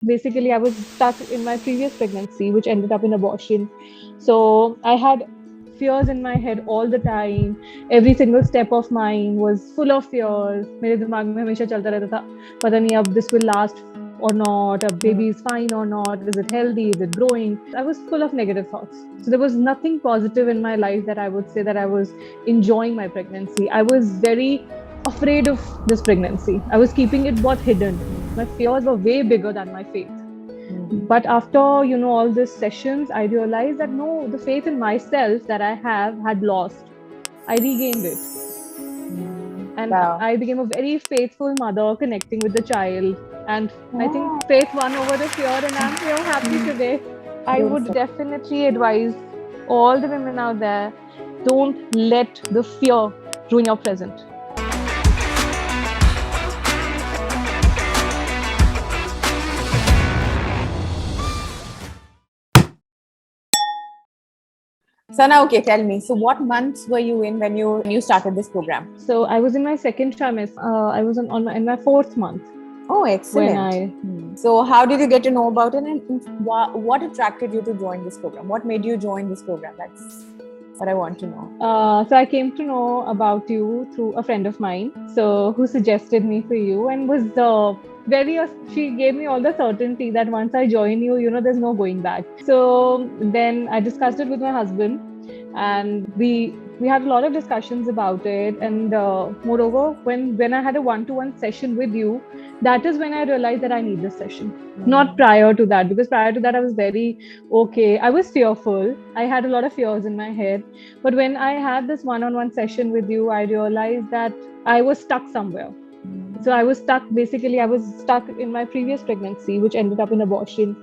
Basically, I was stuck in my previous pregnancy, which ended up in abortion. So I had fears in my head all the time. Every single step of mine was full of fears. मेरे दिमाग में हमेशा चलता रहता था, पता नहीं अब this will last or not, अब baby is fine or not, is it healthy, is it growing? I was full of negative thoughts. So there was nothing positive in my life that I would say that I was enjoying my pregnancy. I was very afraid of this pregnancy. I was keeping it both hidden. My fears were way bigger than my faith. But after, all these sessions, I realized that no, the faith in myself that I have had lost. I regained it. And Wow. I became a very faithful mother connecting with the child. And I think faith won over the fear, and I'm here happy today. I would Beautiful. definitely advise all the women out there, don't let the fear ruin your present. So now, okay, tell me. So, what months were you in when you started this program? So I was in my second trimester. I was in my fourth month. Oh, excellent. So, how did you get to know about it, and what attracted you to join this program? What made you join this program? That's what I want to know. So I came to know about you through a friend of mine, so who suggested me for you, and was she gave me all the certainty that once I join you, there's no going back. So then I discussed it with my husband, and we had a lot of discussions about it. And moreover, when I had a one-to-one session with you, that is when I realized that I need this session. Not prior to that, because prior to that I was very okay. I was fearful. I had a lot of fears in my head. But when I had this one-on-one session with you, I realized that I was stuck somewhere. So I was stuck, basically, I was stuck in my previous pregnancy, which ended up in abortion.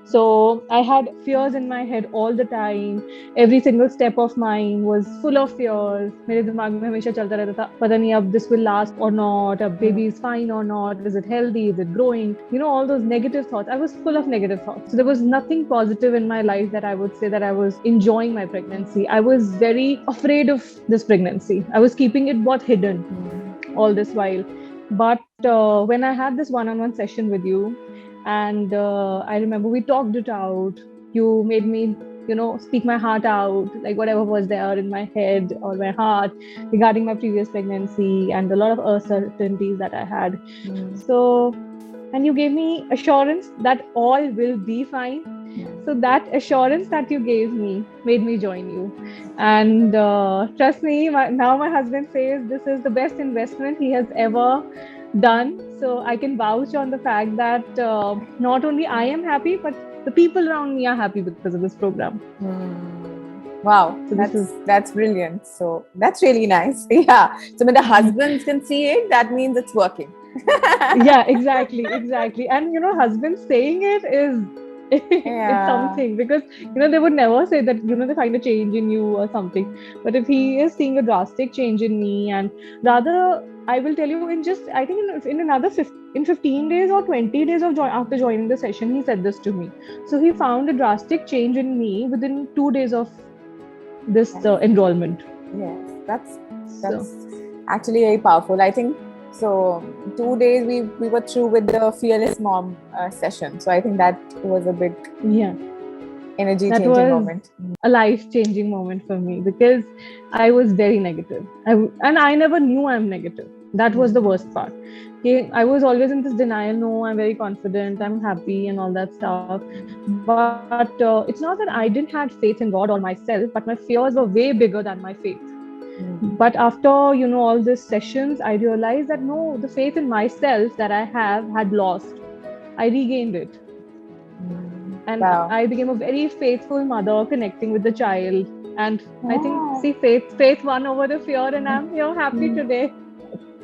So I had fears in my head all the time. Every single step of mine was full of fears. मेरे दिमाग में हमेशा चलता रहता था, पता नहीं अब this will last or not, अब baby is fine or not, is it healthy, is it growing? All those negative thoughts. I was full of negative thoughts. So there was nothing positive in my life that I would say that I was enjoying my pregnancy. I was very afraid of this pregnancy. I was keeping it both hidden all this while. But when I had this one-on-one session with you, and I remember we talked it out. You made me, speak my heart out, like whatever was there in my head or my heart regarding my previous pregnancy and a lot of uncertainties that I had. So, and you gave me assurance that all will be fine. So that assurance that you gave me made me join you. And trust me, now my husband says this is the best investment he has ever done. So I can vouch on the fact that not only I am happy, but the people around me are happy because of this program. Wow, so that's brilliant. So that's really nice. Yeah. So when the husbands can see it, that means it's working. Yeah, exactly. And husbands saying it is it's something, because they would never say that they find a change in you or something. But if he is seeing a drastic change in me, and rather, I will tell you, in just, I think in another 15 days or 20 days of after joining the session, he said this to me. So he found a drastic change in me within 2 days of this enrollment. Yes, that's actually very powerful. I think so. 2 days we were through with the Fearless Mom session. So I think that was a big energy changing moment. A life-changing moment for me, because I was very negative. And I never knew I'm negative. That was the worst part. Okay, I was always in this denial. No, I'm very confident, I'm happy, and all that stuff. But it's not that I didn't have faith in God or myself, but my fears were way bigger than my faith. But after all these sessions, I realized that no, the faith in myself that I have had lost. I regained it. And I became a very faithful mother connecting with the child. And I think, faith won over the fear, and I'm here happy today.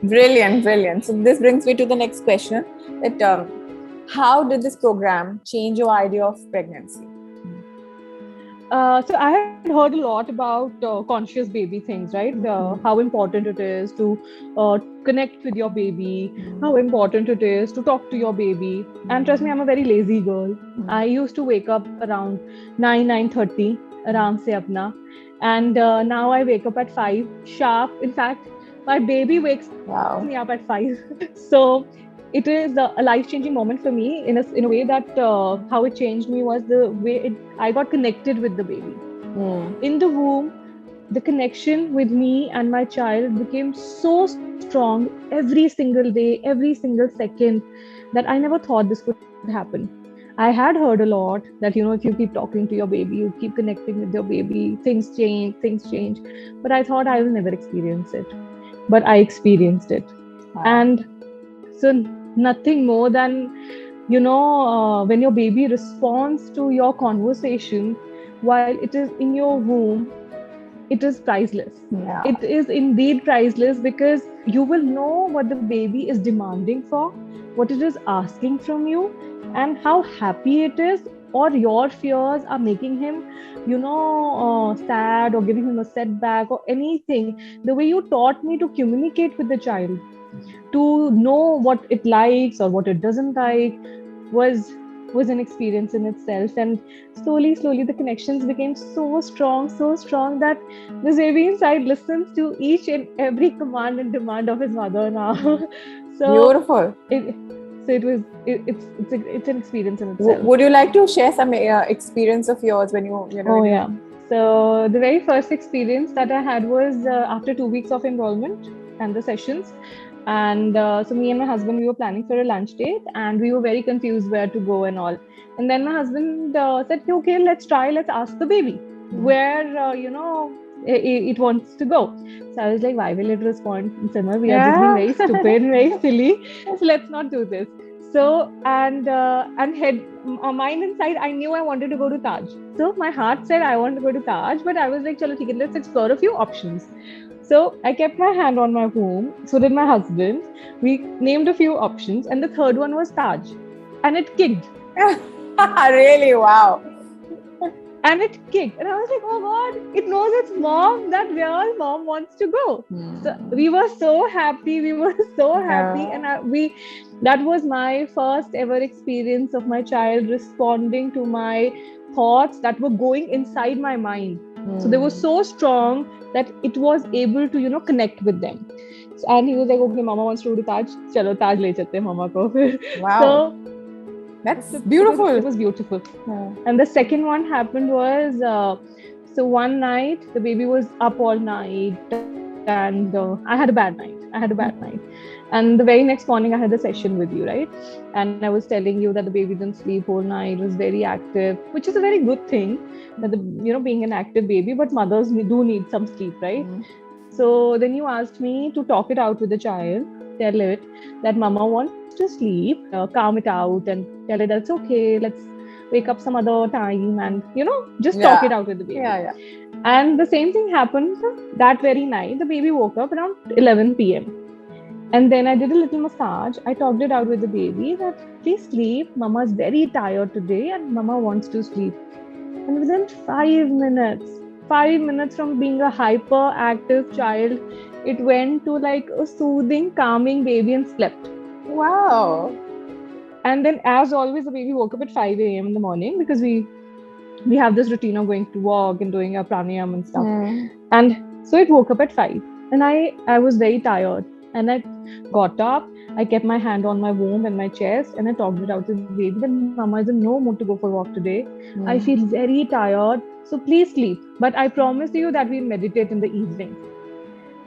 Brilliant. So this brings me to the next question. That how did this program change your idea of pregnancy? So I had heard a lot about conscious baby things, right? How important it is to connect with your baby, how important it is to talk to your baby. And trust me, I'm a very lazy girl. I used to wake up around 9:30, aram se apna. And now I wake up at 5 sharp. In fact, my baby wakes me up at 5. So it is a life-changing moment for me in a way that how it changed me was the way I got connected with the baby. In the womb, the connection with me and my child became so strong every single day, every single second, that I never thought this could happen. I had heard a lot that, if you keep talking to your baby, you keep connecting with your baby, things change. But I thought I will never experience it. But I experienced it. Wow. And so nothing more than, when your baby responds to your conversation while it is in your womb, it is priceless. Yeah. It is indeed priceless, because you will know what the baby is demanding for, what it is asking from you, and how happy it is, or your fears are making him, sad, or giving him a setback or anything. The way you taught me to communicate with the child, to know what it likes or what it doesn't like, was an experience in itself. And slowly the connections became so strong that this baby inside listens to each and every command and demand of his mother now. So beautiful. It's an experience in itself. Would you like to share some experience of yours when you know? Oh yeah. So the very first experience that I had was after 2 weeks of enrollment and the sessions. And so me and my husband, we were planning for a lunch date, and we were very confused where to go and all. And then my husband said, okay, let's ask the baby where, it wants to go. So I was like, why will it respond? Simmer, we are just being very stupid and very silly. So let's not do this. So, and mind inside, I knew I wanted to go to Taj. So my heart said I want to go to Taj, but I was like, chalo, theek hai, let's explore a few options. So I kept my hand on my womb. So did my husband. We named a few options, and the third one was Taj, and it kicked. Really? Wow. And it kicked, and I was like, oh God, it knows its mom, that where mom wants to go. So we were so happy. And that was my first ever experience of my child responding to my thoughts that were going inside my mind. So they were so strong that it was able to, connect with them. And he was like, okay, mama wants to go to Taj. Chalo, Taj le chalte mama ko. Wow. So that's beautiful. It was beautiful. Yeah. And the second one happened was, so one night the baby was up all night, and I had a bad night. And the very next morning I had a session with you, right? And I was telling you that the baby didn't sleep whole night, was very active, which is a very good thing, that being an active baby, but mothers do need some sleep, right? So then you asked me to talk it out with the child, tell it that mama wants to sleep, calm it out, and tell it that's okay, let's wake up some other time, and just talk it out with the baby. And the same thing happened that very night. The baby woke up around 11 p.m. and then I did a little massage. I talked it out with the baby that please sleep, mama is very tired today and mama wants to sleep. And within 5 minutes from being a hyperactive child, it went to like a soothing, calming baby and slept. Wow. And then, as always, the baby woke up at 5 a.m. in the morning, because we have this routine of going to walk and doing our pranayam and stuff. And so it woke up at 5. And I was very tired. And I got up, I kept my hand on my womb and my chest, and I talked it out to the baby that mama is in no mood to go for a walk today. I feel very tired. So please sleep. But I promise you that we'll meditate in the evening.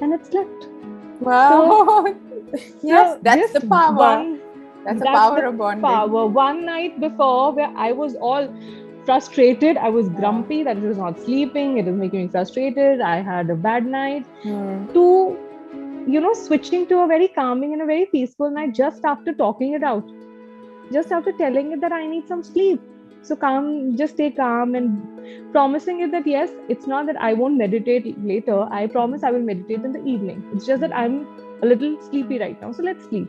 And it slept. Wow. Yes, that's the power. That's the power of bonding. One night before, where I was all frustrated, I was grumpy that it was not sleeping, it was making me frustrated, I had a bad night, to switching to a very calming and a very peaceful night just after talking it out, just after telling it that I need some sleep. So just stay calm, and promising it that yes, it's not that I won't meditate later. I promise I will meditate in the evening. It's just that I'm a little sleepy right now. So let's sleep.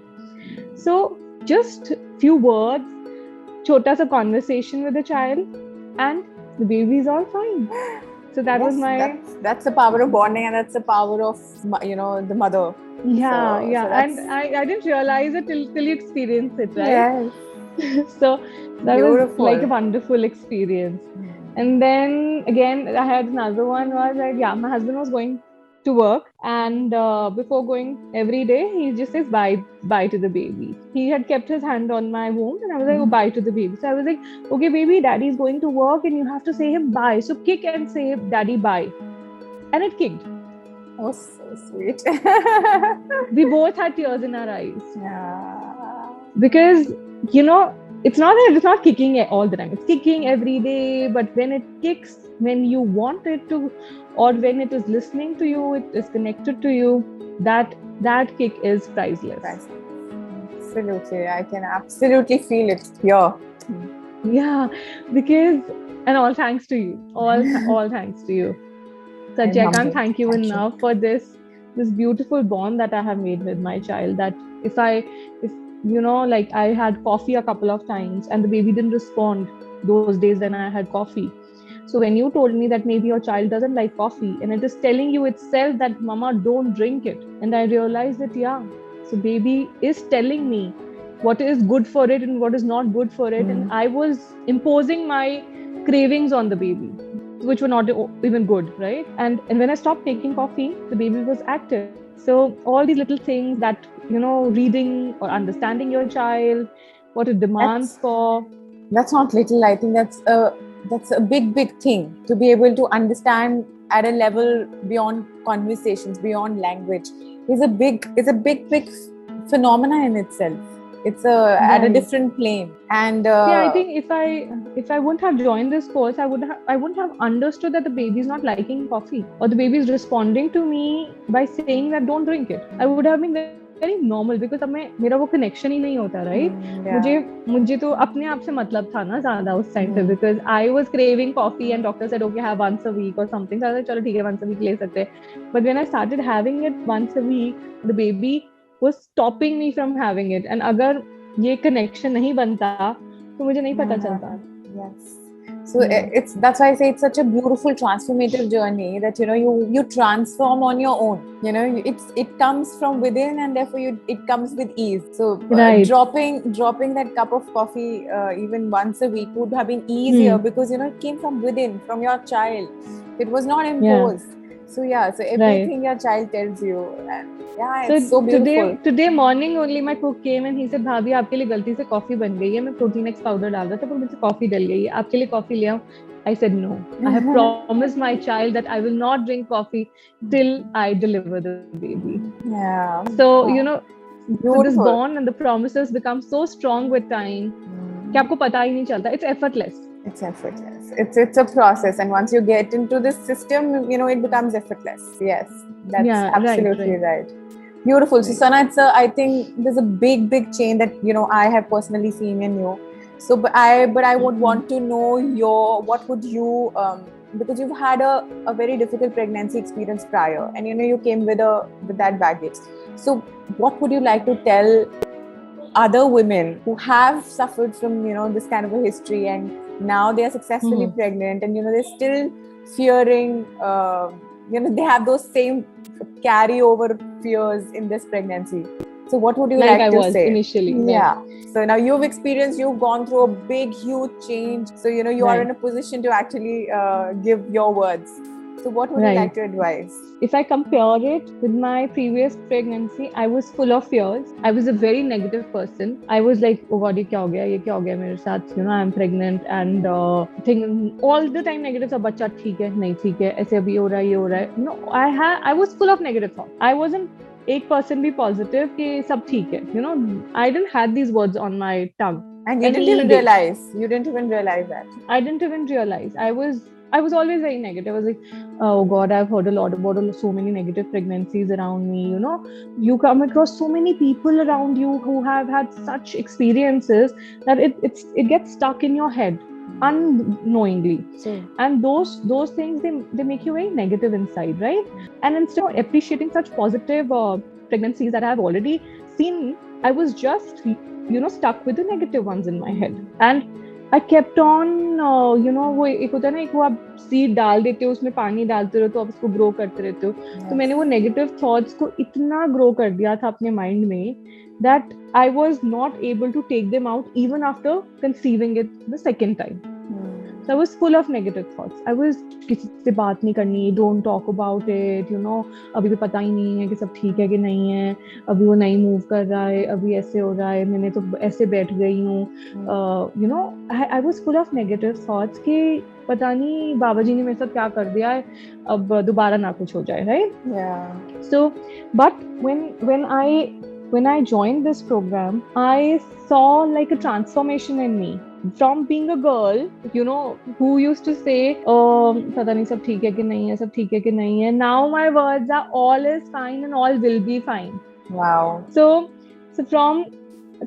So just few words, chota sa conversation with the child, and the baby is all fine. So that was my... That's the power of bonding, and that's the power of, the mother. Yeah. And I didn't realize it till you experience it, right? Yes. So that beautiful. Was like a wonderful experience. And then again, I had another one was like, my husband was going to work, and before going every day, he just says bye to the baby. He had kept his hand on my womb, and I was like, oh, bye to the baby. So I was like, okay, baby, daddy's going to work, and you have to say him bye. So kick and say daddy bye, and it kicked. Oh, so sweet. We both had tears in our eyes. Yeah. Because, it's not that it's not kicking all the time. It's kicking every day. But when it kicks, when you want it to, or when it is listening to you, it is connected to you, that kick is priceless. Absolutely. I can absolutely feel it here. Yeah, because, and all thanks to you. All thanks to you. Satya, I can't thank you enough for this beautiful bond that I have made with my child. That if like I had coffee a couple of times and the baby didn't respond those days when I had coffee. So when you told me that maybe your child doesn't like coffee and it is telling you itself that mama, don't drink it. And I realized that, yeah, so baby is telling me what is good for it and what is not good for it. And I was imposing my cravings on the baby, which were not even good, right? And when I stopped taking coffee, the baby was active. So all these little things that, reading or understanding your child, what it demands for. That's not little. I think that's a big thing, to be able to understand at a level beyond conversations, beyond language. Is a big phenomena in itself. It's at a different plane. And I think if I wouldn't have joined this course, I wouldn't have understood that the baby is not liking coffee, or the baby is responding to me by saying that don't drink it. I would have been very normal, because अब मेरा वो connection ही नहीं होता, right? मुझे तो अपने आप से मतलब था ना ज़्यादा उस time पे, because I was craving coffee and doctor said okay, have once a week or something. So I was like, चलो ठीक है, once a week ले सकते हैं. But when I started having it once a week, the baby was stopping me from having it. And अगर ये connection नहीं बनता तो मुझे नहीं पता चलता. Yes. So that's why I say it's such a beautiful transformative journey, that you transform on your own. It comes from within, and therefore it comes with ease. So dropping that cup of coffee even once a week would have been easier, because it came from within, from your child. It was not imposed. So everything your child tells you, and it's so beautiful. Today morning only my cook came and he said, भाभी आपके लिए गलती से coffee बन गई है, मैं protein x powder डाल रहा था पर मुझसे कॉफी डल गई है, आपके लिए कॉफी ले आऊं. I said no. I have promised my child that I will not drink coffee till I deliver the baby. Yeah. So so this bond and the promises become so strong with time कि आपको पता ही नहीं चलता. It's effortless. It's effortless. It's a process, and once you get into this system, it becomes effortless. Yes, that's absolutely right. Beautiful. So Sana, I think there's a big change that I have personally seen in you. So, but I would want to know what would you because you've had a very difficult pregnancy experience prior, and you came with that baggage. So, what would you like to tell other women who have suffered from this kind of a history, and now they are successfully pregnant, and they're still fearing, they have those same carryover fears in this pregnancy. So what would you like to say? Initially, so now you've gone through a big huge change, so you are in a position to actually give your words. So what would you like to advise? If I compare it with my previous pregnancy, I was full of fears. I was a very negative person. I was like, oh God, ये क्या हो गया मेरे साथ? I'm pregnant, and all the time negative था. बच्चा ठीक है, नहीं ठीक है, ऐसे अभी हो रहा है, ये हो रहा है. I was full of negative thoughts. I wasn't 8% be positive कि सब ठीक है. I didn't have these words on my tongue. And you didn't even realize. You didn't even realize that. I didn't even realize. I was always very negative. I was like, oh God, I've heard a lot about so many negative pregnancies around me. You come across so many people around you who have had such experiences that it gets stuck in your head unknowingly. And those things, they make you very negative inside, right? And instead of appreciating such positive pregnancies that I have already seen, I was just stuck with the negative ones in my head. And I kept on, वो एक होता है ना, एक वो आप seed डाल देते हो, उसमें पानी डालते रहो तो आप उसको ग्रो करते रहते हो. तो मैंने वो नेगेटिव थॉट्स को इतना ग्रो कर दिया था अपने माइंड में that I was not able to take them out even after conceiving it the second time. So I was full of negative thoughts. I was किसी से बात नहीं करनी, don't talk about it, you know, अभी भी पता ही नहीं है कि सब ठीक है कि नहीं है, अभी वो नहीं मूव कर रहा है, अभी ऐसे हो रहा है, मैंने तो ऐसे बैठ गई हूँ, you know, I was full of negative thoughts कि पता नहीं बाबा जी ने मेरे साथ क्या कर दिया है, अब दोबारा ना कुछ हो जाए, right? Yeah. So, but when I joined this program, I saw like a transformation in me. From being a girl, you know, who used to say, पता नहीं सब ठीक है कि नहीं है, सब ठीक है कि नहीं है. Now my words are all is fine and all will be fine. Wow. So from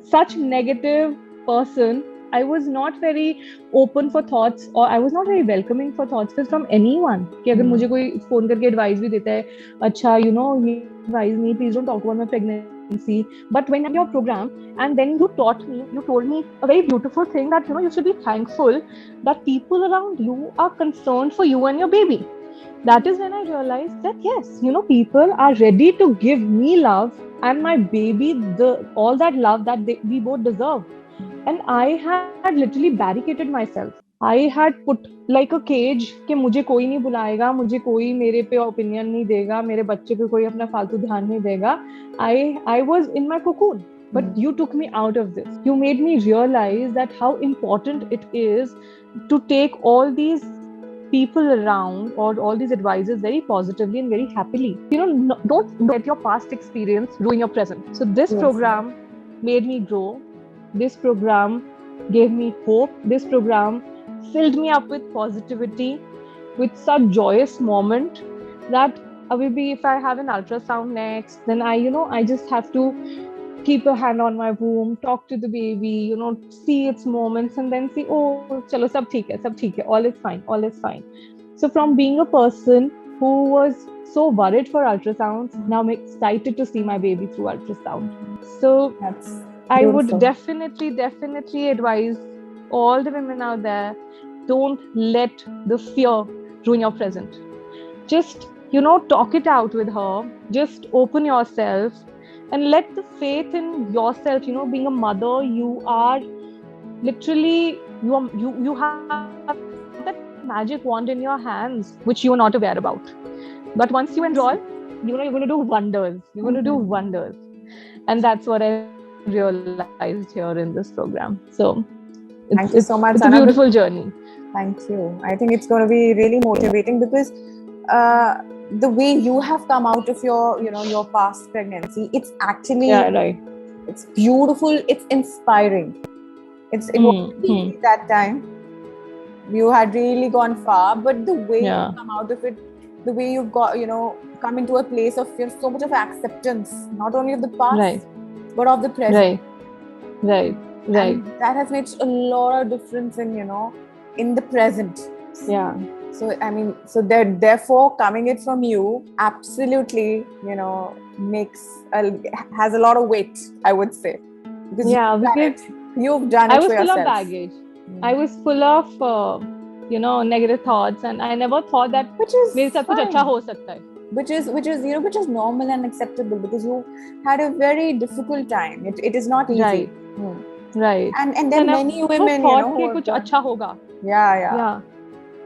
such negative person, I was not very open for thoughts, or I was not very welcoming for thoughts from anyone. कि अगर मुझे कोई phone करके advice भी देता है, अच्छा, you know, ये advise me, please don't talk about my pregnancy. But when I'm in your program, and then you told me a very beautiful thing, that, you know, you should be thankful that people around you are concerned for you and your baby. That is when I realized that yes, you know, people are ready to give me love and my baby all that love that we both deserve. And I had literally barricaded myself. I had put like a cage कि मुझे कोई नहीं बुलाएगा, मुझे कोई मेरे पे opinion नहीं देगा, मेरे बच्चे पे कोई अपना फालतू ध्यान नहीं देगा. I was in my cocoon. But you took me out of this. You made me realize that how important it is to take all these people around or all these advices very positively and very happily. You know, don't let your past experience ruin your present. So this program made me grow. This program gave me hope. This program filled me up with positivity, with such joyous moment that if I have an ultrasound next, then I just have to keep a hand on my womb, talk to the baby, you know, see its moments, and then see, oh, chalo, sab theek hai, all is fine. So from being a person who was so worried for ultrasounds, now I'm excited to see my baby through ultrasound. So I would definitely advise all the women out there, don't let the fear ruin your present. Just, you know, talk it out with her. Just open yourself and let the faith in yourself, you know, being a mother, you are literally, you have that magic wand in your hands, which you are not aware about. But once you enroll, you know, you're going to do wonders. You're going to do wonders. And that's what I realized here in this program. So thank you so much. It's a beautiful journey. Thank you. I think it's going to be really motivating because the way you have come out of your past pregnancy, it's actually, it's beautiful, it's inspiring. It was easy that time. You had really gone far, but the way you come out of it, the way you've got, you know, come into a place of so much of acceptance, not only of the past, but of the present. Right. And that has made a lot of difference in, you know, in the present. Yeah. So, I mean, so therefore coming it from you absolutely, you know, has a lot of weight, I would say. Because you've done it for yourself. I was full of baggage. I was full of, you know, negative thoughts, and I never thought that मेरे साथ कुछ अच्छा हो सकता है. Which is normal and acceptable because you had a very difficult time. It is not easy. Right. And there are many women, you know, who कुछ अच्छा होगा. Yeah.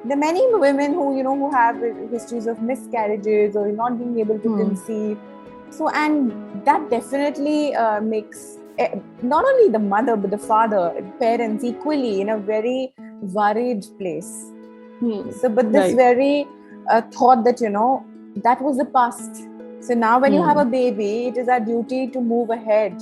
There are many women who have histories of miscarriages or not being able to conceive. So, and that definitely makes not only the mother but the father, parents equally in a very worried place. So, but this very thought that, you know, that was the past. So now when you have a baby, it is our duty to move ahead,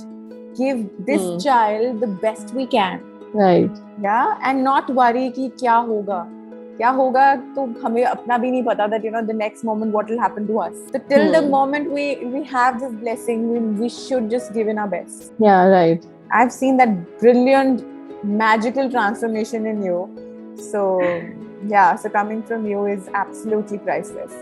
give this child the best we can. Right. Yeah, and not worry कि क्या होगा तो हमें अपना भी नहीं पता that, you know, the next moment what will happen to us. So till the moment we have this blessing, we should just give in our best. Yeah, right. I've seen that brilliant, magical transformation in you. So yeah, so coming from you is absolutely priceless.